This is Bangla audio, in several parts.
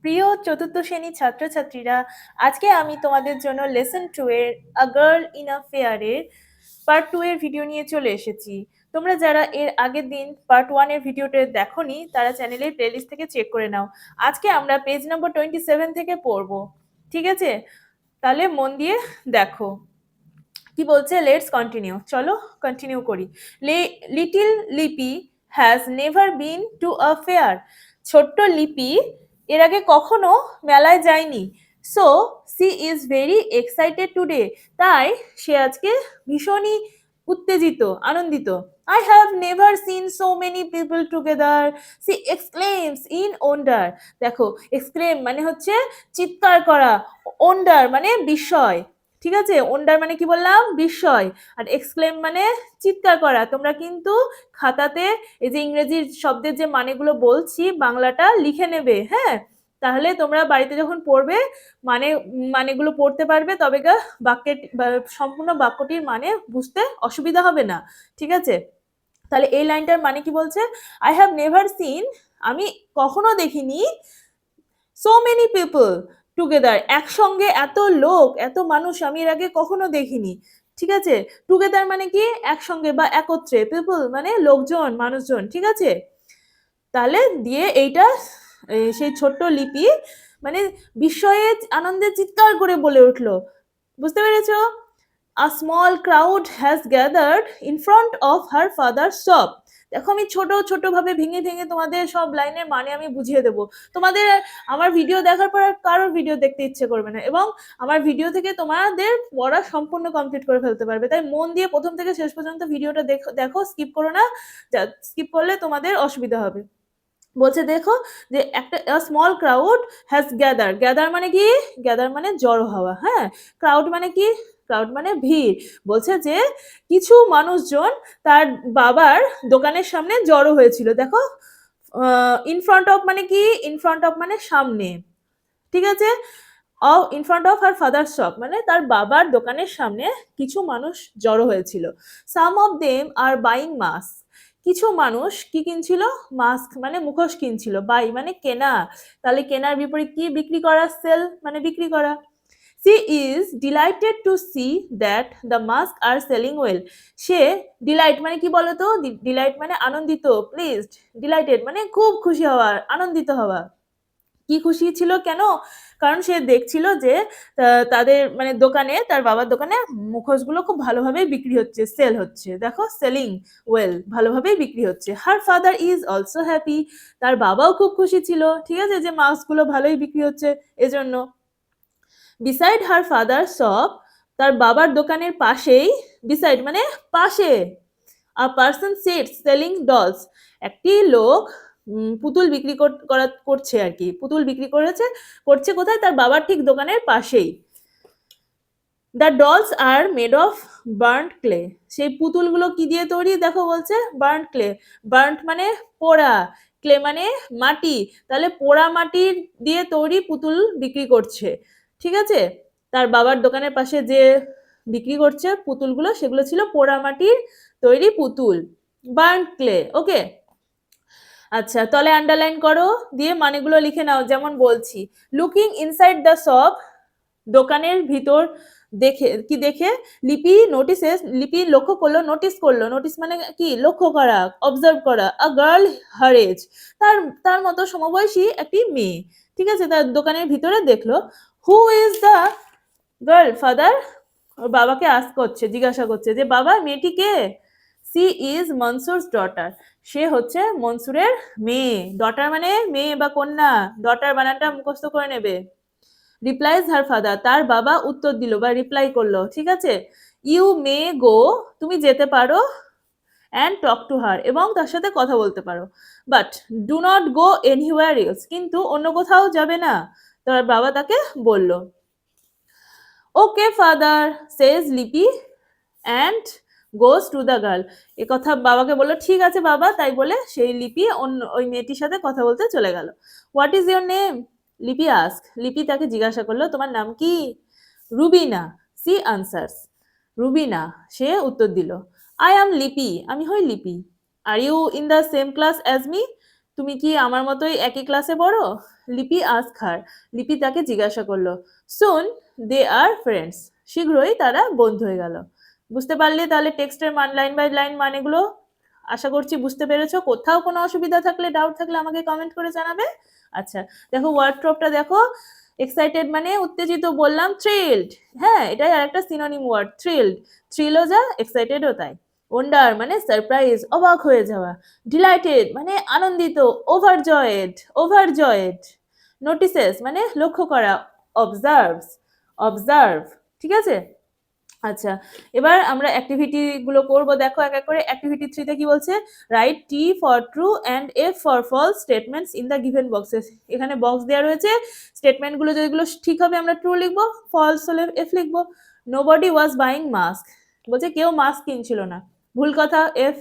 প্রিয় চতুর্থ শ্রেণীর ছাত্রছাত্রীরা, আজকে আমি তোমাদের জন্য লেসন 2 এর আ গার্ল ইন আ ফেয়ারের পার্ট 2 এর ভিডিও নিয়ে চলে এসেছি। তোমরা যারা এর আগের দিন পার্ট 1 এর ভিডিওটা দেখোনি তারা চ্যানেলের প্লেলিস্ট থেকে চেক করে নাও। আজকে আমরা পেজ নম্বর 27 থেকে পড়বো, ঠিক আছে? তাহলে মন দিয়ে দেখো কি বলছে। লেটস কন্টিনিউ, চলো কন্টিনিউ করি। Little Lipi has never been to a fair. ছোট্ট লিপি এর আগে কখনো মেলায় যায়নি। So she is very excited today. তাই সে আজকে ভীষণই উত্তেজিত, আনন্দিত। I have never seen so many people together, she exclaims in wonder. দেখো, exclaim মানে হচ্ছে চিৎকার করা, wonder মানে বিস্ময়, ঠিক আছে? ওন্ডার মানে কি বললাম? বিস্ময়। আর এক্সক্লেম মানে চিৎকার করা। তোমরা কিন্তু খাতাতে এই যে ইংরেজি শব্দের যে মানেগুলো বলছি বাংলাটা লিখে নেবে, হ্যাঁ? তাহলে তোমরা বাড়িতে যখন পড়বে মানেগুলো পড়তে পারবে, তবে বাক্যের সম্পূর্ণ বাক্যটির মানে বুঝতে অসুবিধা হবে না, ঠিক আছে? তাহলে এই লাইনটার মানে কি বলছে? আই হ্যাভ নেভার সিন, আমি কখনো দেখিনি, সো মেনি পিপল টুগেদার, একসঙ্গে এত লোক, এত মানুষ আমি এর আগে কখনো দেখিনি, ঠিক আছে? টুগেদার মানে কি? একসঙ্গে বা একত্রে, পিপল মানে লোকজন, মানুষজন, ঠিক আছে? তাহলে দিয়ে এইটা সেই ছোট্ট লিপি মানে বিস্ময়ে আনন্দে চিৎকার করে বলে উঠলো, বুঝতে পেরেছো? A small crowd has gathered in front of her father's shop. দেখো, আমি ছোট ছোট ভাবে ভেঙে ভেঙে তোমাদের সব লাইনের মানে আমি বুঝিয়ে দেব। তোমাদের আমার ভিডিও দেখার পর আর কারোর ভিডিও দেখতে ইচ্ছে করবে না, এবং আমার ভিডিও থেকে তোমাদের পড়া সম্পূর্ণ কমপ্লিট করে ফেলতে পারবে। তাই মন দিয়ে প্রথম থেকে শেষ পর্যন্ত ভিডিওটা দেখো, স্কিপ করো না, স্কিপ করলে তোমাদের অসুবিধা হবে। বলছে দেখো যে একটা স্মল ক্রাউড হ্যাজ গ্যাদার মানে কি? গ্যাদার মানে জড়ো হওয়া, হ্যাঁ? ক্রাউড মানে কি? ক্রাউড মানে ভিড়। বলছে যে কিছু মানুষজন তার বাবার দোকানের সামনে জড়ো হয়েছিল। দেখো, ইন ফ্রন্ট অফ মানে কি? ইন ফ্রন্ট অফ মানে সামনে, ঠিক আছে? In front of her father shop মানে তার বাবার দোকানের সামনে কিছু মানুষ জড়ো হয়েছিল। Some of them are buying mask, কিছু মানুষ কি কিনছিল? মাস্ক মানে মুখোশ কিনছিল। বাই মানে কেনা, তাহলে কেনার বিপরীত কি? বিক্রি করা। সেল মানে বিক্রি করা। She is delighted to see that the masks are selling well. সে ডিলাইট মানে কি বলতো? ডিলাইট মানে আনন্দিত, প্লিজড। ডিলাইটেড মানে খুব খুশি হওয়া, আনন্দিত হওয়া। কি খুশি ছিল কেন? কারণ সে দেখছিল যে তাদের মানে দোকানে, তার বাবার দোকানে মুখোশগুলো খুব ভালোভাবেই বিক্রি হচ্ছে, সেল হচ্ছে। দেখো, সেলিং ওয়েল, ভালোভাবেই বিক্রি হচ্ছে। Her father is also happy, তার বাবাও খুব খুশি ছিল, ঠিক আছে, যে মাস্কগুলো ভালোই বিক্রি হচ্ছে এজন্য। বিসাইড হার ফাদার শপ, তার বাবার দোকানের পাশেই, বিসাইড মানে পাশে, a person sits selling dolls, একটি লোক পুতুল বিক্রি করছে আর কি। পুতুল বিক্রি করছে কোথায়? তার বাবার ঠিক দোকানের পাশেই। The dolls are made of burnt clay, সেই পুতুলগুলো কি দিয়ে তৈরি? দেখো বলছে বার্ন্ট ক্লে। বার্ন্ট মানে পোড়া, ক্লে মানে মাটি, তাহলে পোড়া মাটির দিয়ে তৈরি পুতুল বিক্রি করছে, ঠিক আছে? তার বাবার দোকানের পাশে যে বিক্রি করছে পুতুলগুলো, সেগুলো ছিল পোড়া মাটির তৈরি পুতুল, বার্ন্ট ক্লে। ওকে, আচ্ছা, তলে আন্ডারলাইন করো, দিয়ে মানেগুলো লিখে নাও। যেমন বলছি, লুকিং ইনসাইড দ্য শপ, দোকানের ভিতর দেখে লিপি নোটিসেস, লিপি লক্ষ্য করলো, নোটিস করলো। নোটিস মানে কি? লক্ষ্য করা, অবজার্ভ করা। আ গার্ল হার এজ, তার মতো সমবয়সী একটি মেয়ে, ঠিক আছে, তার দোকানের ভিতরে দেখলো। Who is the girl? Father বাবাকে জিজ্ঞাসা করছে যে বাবা, মেয়েটি কে? সি ইজ মনসুরস ডটার, সে হচ্ছে মনসুরের মেয়ে। ডটার মানে মেয়ে বা কন্যা, ডটার বানানটা মুখস্থ করে নেবে। রিপ্লাইজ হার ফাদার, তার বাবা উত্তর দিল বা রিপ্লাই করলো, ঠিক আছে? ইউ মে গো, তুমি যেতে পারো, অ্যান্ড টক টু হার, এবং তার সাথে কথা বলতে পারো। But do not go anywhere else, কিন্তু অন্য কোথাও যাবে না, তার বাবা তাকে বলল। ওকে father says Lipi and goes to the girl, এ কথা বাবাকে বললো, ঠিক আছে বাবা। তাই বলে সেই লিপি ওই মেয়েটির সাথে কথা বলতে চলে গেল। What is your name? Lipi ask, Lipi তাকে জিজ্ঞাসা করলো, তোমার নাম কি? রুবিনা, সি আনসার্স, রুবিনা, সে উত্তর দিল। আই অ্যাম লিপি, আমি হই Lipi. Are you in the same class as me, তুমি কি আমার মতোই একই ক্লাসে পড়ো? লিপি আস্ক হার, লিপি তাকে জিজ্ঞাসা করলো। সুন দে আর ফ্রেন্ডস, শীঘ্রই তারা বন্ধু হয়ে গেল। বুঝতে পারলে তাহলে টেক্সটের লাইন বাই লাইন মানেগুলো? আশা করছি বুঝতে পেরেছো। কোথাও কোনো অসুবিধা থাকলে, ডাউট থাকলে আমাকে কমেন্ট করে জানাবে। আচ্ছা, দেখো ওয়ার্ডট্রপটা দেখো। এক্সাইটেড মানে উত্তেজিত, বললাম থ্রিলড। হ্যাঁ, এটাই আরেকটা সিনোনিম ওয়ার্ড, থ্রিলড। থ্রিলও যা, এক্সাইটেডও তাই। ওয়ান্ডার মানে সারপ্রাইজ, অবাক হয়ে যাওয়া। ডিলাইটেড মানে আনন্দিত, ওভারজয়েড, ওভারজয়েড। নোটিসেস মানে লক্ষ্য করা, অবজার্ভস, অবজার্ভ। ঠিক আছে? আচ্ছা, এবার আমরা অ্যাক্টিভিটি গুলো করব। দেখো এক এক করে। অ্যাক্টিভিটি 3 তে কি বলছে? Write T for true and F for false statements in the given boxes. এখানে বক্স দেওয়া রয়েছে, স্টেটমেন্ট গুলো যেগুলো ঠিক হবে আমরা ট্রু লিখবো, ফলস হলে এফ লিখবো। নোবডি ওয়াজ বাইং মাস্ক, বলছে কেউ মাস্ক কিনছিল না, ভুল কথা, F.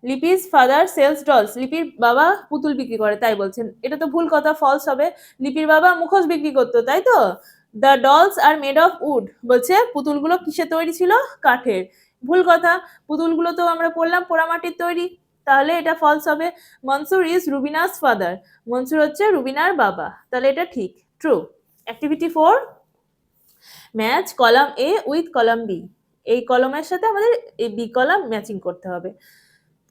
Lipi's father sells dolls, লিপির বাবা পুতুল বিক্রি করে, তাই বলছেন, এটা তো ভুল কথা, ফলস হবে। লিপির বাবা মুখোশ বিক্রি করতো, তাই তো। The dolls are made of wood, বলছে পুতুলগুলো কিসে তৈরি ছিল? কাঠের, ভুল কথা। পুতুলগুলো তো আমরা পড়লাম পোড়ামাটির তৈরি, তাহলে এটা ফলস হবে। মনসুর ইজ রুবিনাস ফাদার, মনসুর হচ্ছে রুবিনার বাবা, তাহলে এটা ঠিক, true. Activity 4, match column A with column B. এই কলমের সাথে আমাদের এই বি কলাম ম্যাচিং করতে হবে।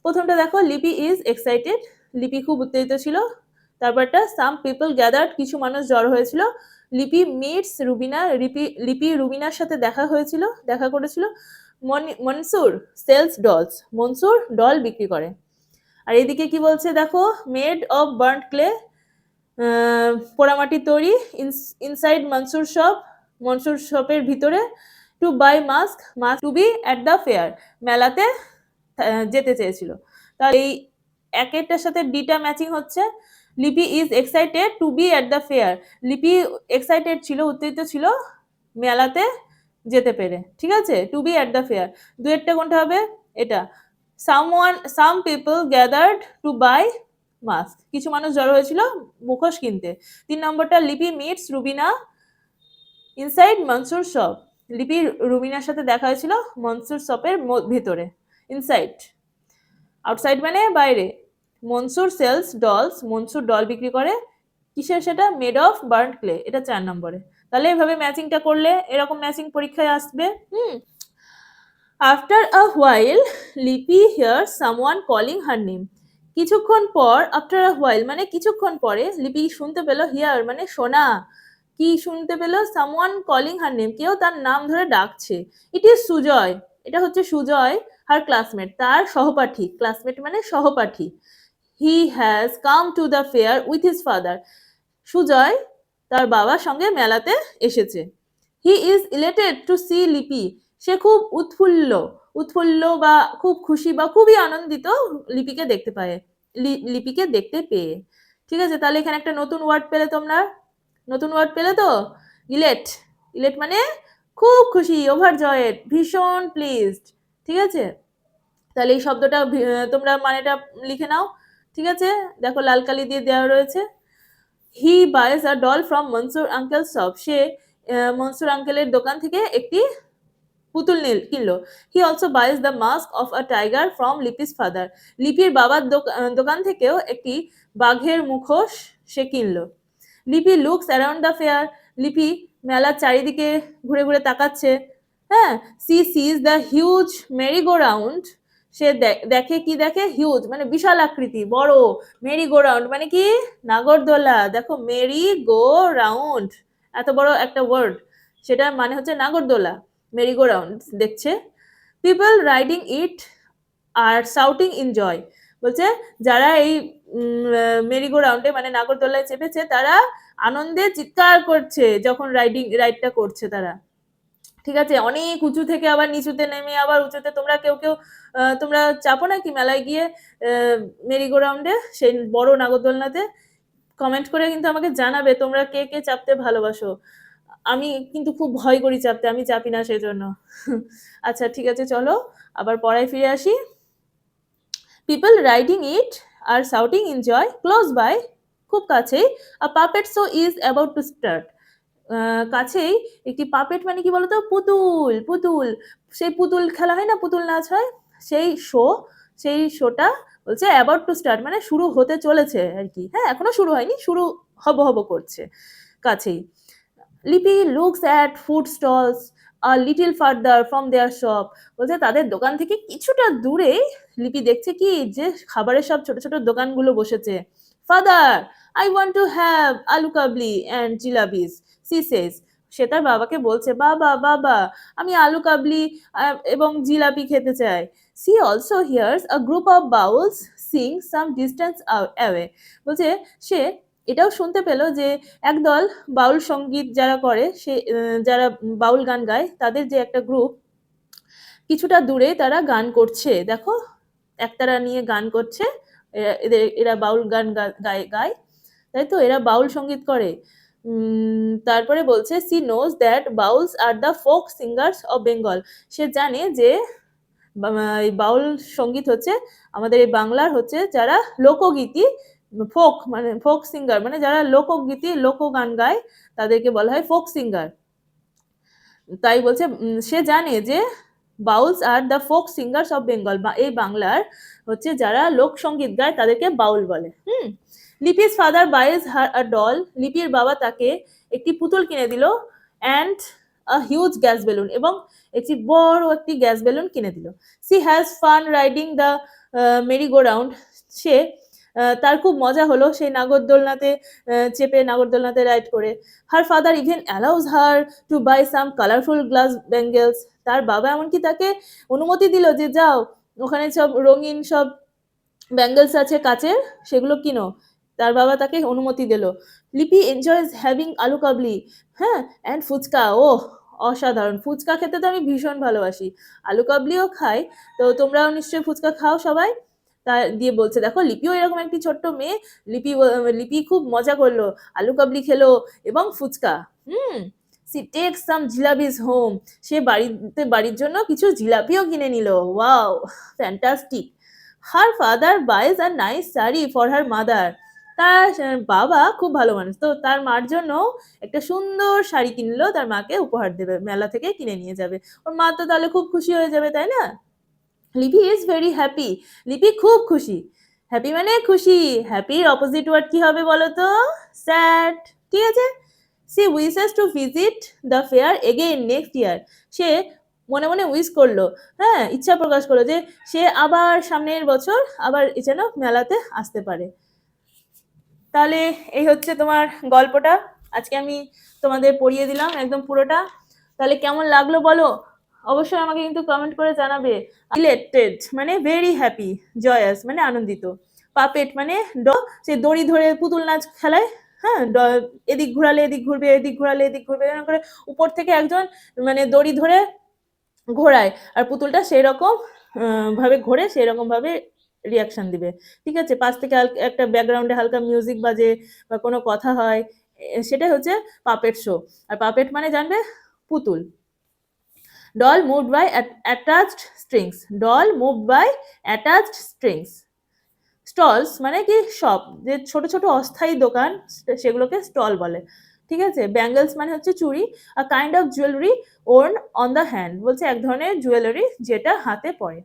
প্রথমটা দেখো, লিপি ইজ এক্সাইটেড, লিপি খুব উত্তেজিত ছিল। তারপরটা সাম পিপল গ্যাদার্ড, কিছু মানুষ জড়ো হয়েছিল। লিপি মিটস রুবিনা, লিপি রুবিনার সাথে দেখা করেছিল। Mansur sells dolls, Mansur doll বিক্রি করে। আর এদিকে কি বলছে দেখো, মেড অফ বার্ন্ট ক্লে, পোড়ামাটির তৈরি। ইনসাইড মনসুর শপ, মনসুর শপের ভিতরে। To buy mask, mask to be at the fair, মেলাতে যেতে চেয়েছিল। তাহলে এই একেরটার সাথে ডিটা ম্যাচিং হচ্ছে। Lipi is excited to be at the fair, Lipi excited ছিল, উত্তেজিত ছিল মেলাতে যেতে পেরে। ঠিক আছে, to be at the fair. দুয়েরটা কোনটা হবে? এটা। Some people gathered to buy mask, কিছু মানুষ জড়ো হয়েছিল মুখোশ কিনতে। 3 নম্বরটা, Lipi meets Rubina inside Mansur shop, Lipi রুবিনার সাথে দেখা হয়েছিল মনসুর শপের ভেতরে। ইনসাইড, আউটসাইড মানে বাইরে। Mansur sells dolls, Mansur doll বিক্রি করে, কিসের সেটা? মেড অফ বার্ন্ট ক্লে, এটা 4 নম্বরে। তাহলে এভাবে ম্যাচিংটা করলে এরকম ম্যাচিং পরীক্ষায় আসবে। আফটার আ হোয়াইল লিপি here someone calling her name, কিছুক্ষণ পর, আফটার আ হোয়াইল মানে কিছুক্ষণ পরে, লিপি শুনতে পেল, হিয়ার মানে শোনা, কি শুনতে পেল? সামওয়ান কলিং হার নেম, কেউ তার নাম ধরে ডাকছে। ইট ইজ সুজয়, এটা হচ্ছে সুজয়, হার ক্লাসমেট, তার সহপাঠী, ক্লাসমেট মানে সহপাঠী। He has come to the fair with his father, Sujoy তার বাবার সঙ্গে মেলাতে এসেছে। He is elated to see Lipi, সে খুব উৎফুল্ল বা খুব খুশি বা খুবই আনন্দিত লিপিকে দেখতে পায়, লিপিকে দেখতে পেয়ে। ঠিক আছে, তাহলে এখানে একটা নতুন ওয়ার্ড পেলে তোমরা, নতুন ওয়ার্ড পেলে তো? ইলেট, ইলেট মানে খুব খুশি, ওভারজয়েড, ভীষণ প্লিজড। ঠিক আছে, তাহলে এই শব্দটা তোমরা মানেটা লিখে নাও। ঠিক আছে, দেখো লাল কালি দিয়ে দেওয়া রয়েছে। He buys a doll from Mansur uncle shop, সে মনসুর আঙ্কেলের দোকান থেকে একটি পুতুল কিনলো। He also buys the mask of a tiger from Lipi's father, লিপির বাবার দোকান থেকেও একটি বাঘের মুখোশ সে কিনলো। লিপি লুকস অ্যারাউন্ড দ্য ফেয়ার, লিপি মেলার চারিদিকে ঘুরে ঘুরে তাকাচ্ছে। হ্যাঁ, she sees the huge merry go round, সে দেখে, কি দেখে? হিউজ মানে বিশাল আকৃতি, বড়। মেরি গো রাউন্ড মানে কি? নাগরদোলা। দেখো, মেরি গো রাউন্ড, এত বড় একটা ওয়ার্ড, সেটার মানে হচ্ছে নাগরদোলা, মেরি গো রাউন্ড দেখছে। People riding it are shouting in joy, বলছে যারা এই মেরি গো রাউন্ডে মানে নাগরদোলায় চেপেছে তারা আনন্দে চিৎকার করছে যখন রাইডটা করছে তারা। ঠিক আছে, অনেক উঁচু থেকে আবার নিচুতে নেমে আবার উঁচুতে, তোমরা কেউ তোমরা চাপো নাকি মেলায় গিয়ে মেরি গো রাউন্ডে, সেই বড় নাগরদোলনাতে? কমেন্ট করে কিন্তু আমাকে জানাবে তোমরা কে কে চাপতে ভালোবাসো। আমি কিন্তু খুব ভয় করি চাপতে, আমি চাপি না সেজন্য। আচ্ছা ঠিক আছে, চলো আবার পড়ায় ফিরে আসি। People riding it are shouting in joy, close by খুব কাছেই, a puppet show is about to start, কাছেই একটি পাপেট মানে কি বলতো? পুতুল, পুতুল, সেই পুতুল খেলা হয় না, পুতুল নাচ হয়, সেই শোটা বলছে অ্যাবাউট টু স্টার্ট মানে শুরু হতে চলেছে আর কি। হ্যাঁ, এখনো শুরু হয়নি, শুরু হব হব করছে কাছেই। Lipi looks at food stalls are little farther from their shop. বলছে তাদের দোকান থেকে কিছুটা দূরে লিপি দেখছে কি যে খাবারের সব ছোট ছোট দোকানগুলো বসেছে। Father, I want to have আলু কাবলি অ্যান্ড জিলাপিস, সি সেজ। সে তার বাবাকে বলছে, বাবা বাবা আমি আলু কাবলি এবং জিলাপি খেতে চাই। She also hears a group of Bauls sing some distance away. বলছে সে এটাও শুনতে পেল যে একদল বাউল সঙ্গীত যারা করে সে যারা বাউল গান গায় তাদের যে একটা গ্রুপ কিছুটা দূরে তারা গান করছে। দেখো একতারা নিয়ে গান করছে, এরা বাউল গান গায়, তাই তো এরা বাউল সঙ্গীত করে। তারপরে বলছে she knows that Bauls are the folk singers of Bengal. সে জানে যে এই বাউল সঙ্গীত হচ্ছে আমাদের এই বাংলার হচ্ছে যারা লোকগীতি ফোক মানে ফোক সিঙ্গার মানে যারা লোকগীতি লোকগান গায় তাদেরকে বলা হয় ফোক সিঙ্গার। তাই বলছে সে জানে যে Bauls are the folk singers of Bengal, এই বাংলার হচ্ছে যারা লোকসঙ্গীত গায় তাদেরকে বাউল বলে। Lipi's father buys her a doll. লিপির বাবা তাকে একটি পুতুল কিনে দিল and a huge gas balloon, এবং একটি বড় একটি গ্যাস বেলুন কিনে দিল। She has fun riding the merry go round. সে তার খুব মজা হলো সেই নাগরদোলনাতে চেপে নাগরদোলনাতে রাইড করে। Her father even allows her to buy some colourful glass bangles. তার বাবা এমনকি তাকে অনুমতি দিল যে যাও ওখানে সব রঙিন সব ব্যাঙ্গেলস আছে কাচের, সেগুলো কিনো। তার বাবা তাকে অনুমতি দিল। লিপি এনজয়স হ্যাভিং আলু কাবলি, হ্যাঁ, অ্যান্ড ফুচকা। ও অসাধারণ, ফুচকা খেতে তো আমি ভীষণ ভালোবাসি, আলু কাবলিও খাই। তো তোমরাও নিশ্চয়ই ফুচকা খাও সবাই। তা দিয়ে বলছে দেখো লিপিও এরকম একটি ছোট্ট মেয়ে, লিপি খুব মজা করলো, আলু কাবলি খেলো এবং ফুচকা। She takes some jilapis home. সে বাড়ির জন্য কিছু জিলাপিও কিনে নিল। Wow, fantastic. Her father buys a nice sari for her mother. তার বাবা খুব ভালো মানুষ, তো তার মার জন্য একটা সুন্দর শাড়ি কিনলো, তার মাকে উপহার দেবে, মেলা থেকে কিনে নিয়ে যাবে। ওর মা তো তাহলে খুব খুশি হয়ে যাবে, তাই না? লিপি ইজ ভেরি হ্যাপি। লিপি খুব খুশি। হ্যাপি মানে খুশি, হ্যাপির অপোজিট ওয়ার্ড কি হবে বলো তো? স্যাড। ঠিক আছে। She wishes to visit the fair again next year. সে মনে মনে উইশ করলো, হ্যাঁ, ইচ্ছা প্রকাশ করলো যে সে আবার সামনের বছর আবার যেন মেলাতে আসতে পারে। তাহলে এই হচ্ছে তোমার গল্পটা, আজকে আমি তোমাদের পড়িয়ে দিলাম একদম পুরোটা। তাহলে কেমন লাগলো বলো, অবশ্যই আমাকে কিন্তু কমেন্ট করে জানাবে। ইলেটেড মানে ভেরি হ্যাপি, জয়াস মানে আনন্দিত, পাপেট মানে সে দড়ি ধরে পুতুল নাচ খেলায়, হ্যাঁ, এদিক ঘোরালে এদিক ঘুরবে, এদিক ঘোরালে এদিক ঘুরবে, এরকম করে উপর থেকে একজন মানে দড়ি ধরে ঘোরায়, আর পুতুলটা সেই রকম ভাবে ঘোরে, সেই রকম ভাবে রিয়াকশন দিবে। ঠিক আছে, পাশ থেকে একটা ব্যাকগ্রাউন্ডে হালকা মিউজিক বাজে বা কোনো কথা হয়, সেটাই হচ্ছে পাপেট শো। আর পাপেট মানে জানবে পুতুল। Doll moved by attached strings. Doll moved by attached strings. Stalls মানে কি শপ, যে ছোট ছোট অস্থায়ী দোকান সেগুলোকে স্টল বলে। ঠিক আছে। ব্যাঙ্গেলস মানে হচ্ছে চুড়ি, আ kind of jewellery worn on the hand, বলছে এক ধরনের জুয়েলারি যেটা হাতে পরে।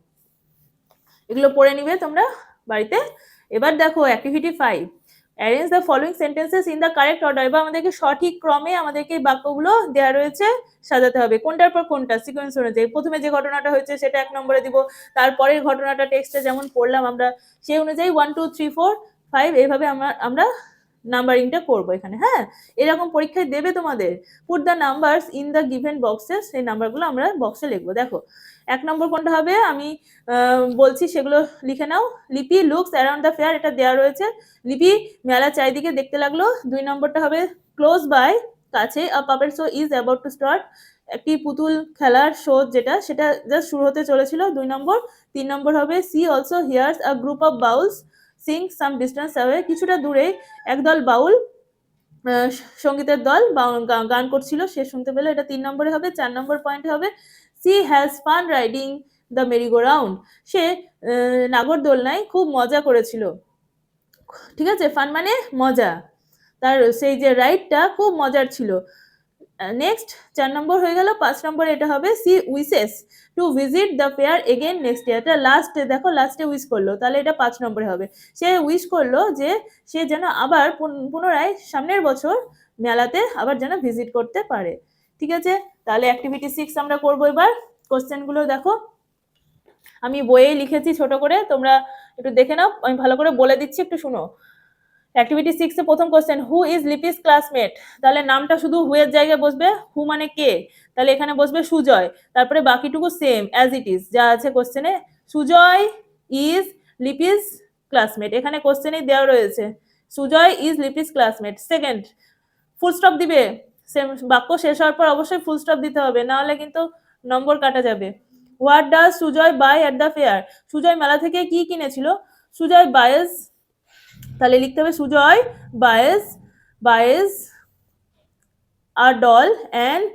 এগুলো পড়ে নিবে তোমরা বাড়িতে। এবার দেখো activity 5, arrange the following sentences in the correct order. এবার আমাদেরকে সঠিক ক্রমে আমাদেরকে বাক্যগুলো দেওয়া রয়েছে সাজাতে হবে, কোনটার পর কোনটা সিকোয়েন্স অনুযায়ী। প্রথমে যে ঘটনাটা হয়েছে সেটা 1 নম্বরে দিব, তারপরের ঘটনাটা টেক্সটে যেমন পড়লাম আমরা সেই অনুযায়ী 1 2 3 4 5 এইভাবে আমরা নাম্বারিংটা করবো এখানে। হ্যাঁ, এরকম পরীক্ষায় দেবে তোমাদের। Put the numbers in the given boxes, সেই নাম্বারগুলো আমরা বক্সে লিখবো। দেখো 1 নম্বর কোনটা হবে আমি বলছি, সেগুলো লিখে নাও। লিপি লুকস অ্যারাউন্ড দ্য ফেয়ার, এটা দেওয়া রয়েছে। লিপি মেলা চারিদিকে দেখতে লাগলো। 2 নম্বরটা হবে ক্লোজ বাই, কাছে, a puppet show is about to start, একটি পুতুল খেলার শো সেটা জাস্ট শুরু হতে চলেছিল। 2 নম্বর। 3 নম্বর হবে she also hears a group of Bauls sing some distance away, কিছুটা দূরে একদল বাউল সঙ্গীতের দল গান করছিল, সে শুনতে পেলো, এটা 3 নম্বরে হবে। 4 নম্বর পয়েন্টে হবে she has fun riding the merry go round, সে নাগরদোলনায় খুব মজা করেছিল। ঠিক আছে, ফান মানে মজা, তার সেই যে রাইডটা খুব মজার ছিল। নেক্সট 4 নম্বর হয়ে গেল। 5 নম্বর এটা হবে she wishes to visit the fair again next year. এটা লাস্টে দেখো, লাস্টে উইশ করলো, তাহলে এটা 5 নম্বরে হবে। সে উইশ করলো যে সে যেন আবার পুনরায় সামনের বছর মেলাতে আবার যেন ভিজিট করতে পারে। ঠিক আছে, তাহলে অ্যাক্টিভিটি 6 আমরা করবো এবার। কোশ্চেনগুলো দেখো, আমি বইয়ে লিখেছি ছোট করে, তোমরা একটু দেখে নাও, আমি ভালো করে বলে দিচ্ছি, একটু শুনো। অ্যাক্টিভিটি 6 এ প্রথম question, who is Lipi's classmate? তাহলে নামটা শুধু হু এর জায়গায় বসবে, হু মানে কে, তাহলে এখানে বসবে সুজয়, তারপরে বাকিটুকু সেম অ্যাজ ইট ইজ যা আছে কোশ্চেনে। সুজয় ইজ লিপিস ক্লাসমেট, এখানে কোশ্চেনেই দেওয়া রয়েছে Sujoy is Lipi's classmate. Second, full stop দিবে, বাক্য শেষ হওয়ার পর অবশ্যই ফুল স্টপ দিতে হবে, না হলে কিন্তু নম্বর কাটা যাবে। What does Sujoy buy at the fair? Sujoy মেলা থেকে কি কিনেছিল? সুজয় বায়েস, তাহলে লিখতে হবে Sujoy buys a doll and,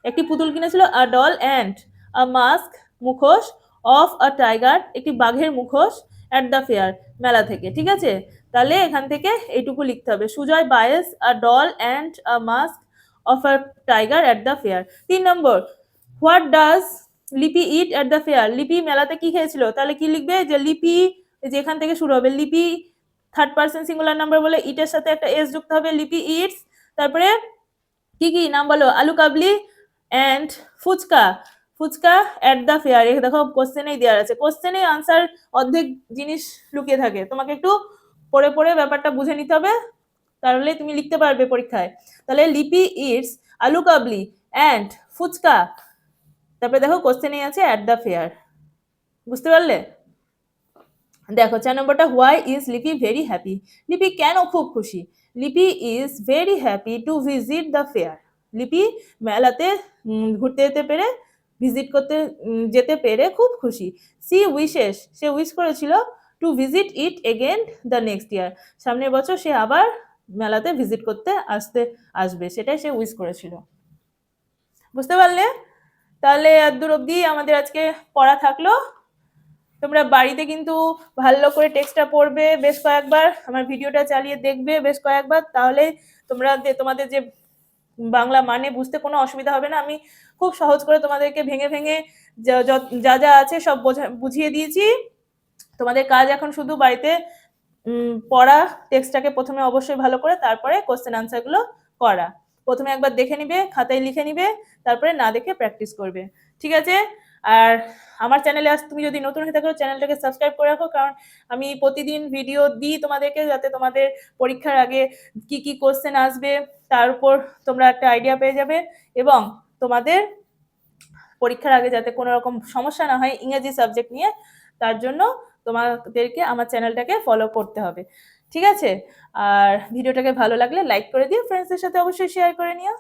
একটি পুতুল কিনেছিল, a doll and a mask মুখোশ, অফ আ টাইগার একটি বাঘের মুখোশ, অ্যাট দ্য ফেয়ার মেলা থেকে। ঠিক আছে, তাহলে এখান থেকে এইটুকু লিখতে হবে, Sujoy buys a doll and a mask of a tiger at the fair. 3 নম্বর, what does Lipi eat at the fair? লিপি মেলাতে কি খেয়েছিল? তাহলে কি লিখবে, যে লিপি, যেখান থেকে শুরু হবে লিপি, থার্ড পার্সন সিঙ্গুলার নাম্বার বলে ইটের সাথে একটা এস যুক্ত হবে, লিপি ইটস, তারপরে কি কি নাম বলো, aloo kabli and phuchka at the fair. দেখো কোশ্চেনেই দেওয়া আছে, কোশ্চেনে আনসার অর্ধেক জিনিস লুকিয়ে থাকে, তোমাকে একটু পড়ে পড়ে ব্যাপারটা বুঝে নিতে হবে, তাহলে তুমি লিখতে পারবে পরীক্ষায়। তাহলে লিপি ইটস আলু কাবলি অ্যান্ড ফুচকা, তারপরে দেখো কোশ্চেনেই আছে অ্যাট দ্য ফেয়ার। বুঝতে পারলে? দেখো 4 নম্বরটা, হোয়াই ইজ লিপি ভেরি হ্যাপি? লিপি কেন খুব খুশি? লিপি is very happy to visit the fair. লিপি মেলাতে ঘুরতে যেতে পেরে, ভিজিট করতে যেতে পেরে খুব খুশি। সি উইশেস, সে উইশ করেছিল to visit it again the next year, সামনের বছর সে আবার মেলাতে ভিজিট করতে আসবে, সেটাই সে উইশ করেছিল। বুঝতে পারলে? তাহলে এতদূর অবধি আমাদের আজকে পড়া থাকলো। তোমরা বাড়িতে কিন্তু ভালো করে টেক্সটটা পড়বে, বেশ কয়েকবার আমার ভিডিওটা চালিয়ে দেখবে বেশ কয়েকবার, তাহলে তোমরা তোমাদের যে বাংলা মানে বুঝতে কোনো অসুবিধা হবে না। আমি খুব সহজ করে তোমাদেরকে ভেঙে ভেঙে যা যা আছে সব বুঝিয়ে দিয়েছি। তোমাদের কাজ এখন শুধু বাড়িতে পড়া, টেক্সটটাকে প্রথমে অবশ্যই ভালো করে, তারপরে কোশ্চেন আনসারগুলো করা। প্রথমে একবার দেখে নিবে, খাতায় লিখে নিবে, তারপরে না দেখে প্র্যাকটিস করবে। ঠিক আছে? আর আমার চ্যানেলে আজ তুমি যদি নতুন হয়ে থাকো, চ্যানেলটাকে সাবস্ক্রাইব করে রাখো, কারণ আমি প্রতিদিন ভিডিও দিই তোমাদেরকে, যাতে তোমাদের পরীক্ষার আগে কি কি কোশ্চেন আসবে তার উপর তোমরা একটা আইডিয়া পেয়ে যাবে, এবং তোমাদের পরীক্ষার আগে যাতে কোনো রকম সমস্যা না হয় ইংরেজি সাবজেক্ট নিয়ে, তার জন্য তোমাদেরকে আমার চ্যানেলটাকে ফলো করতে হবে। ঠিক আছে? আর ভিডিওটাকে ভালো লাগলে লাইক করে দিও, ফ্রেন্ডসদের সাথে অবশ্যই শেয়ার করে নিও।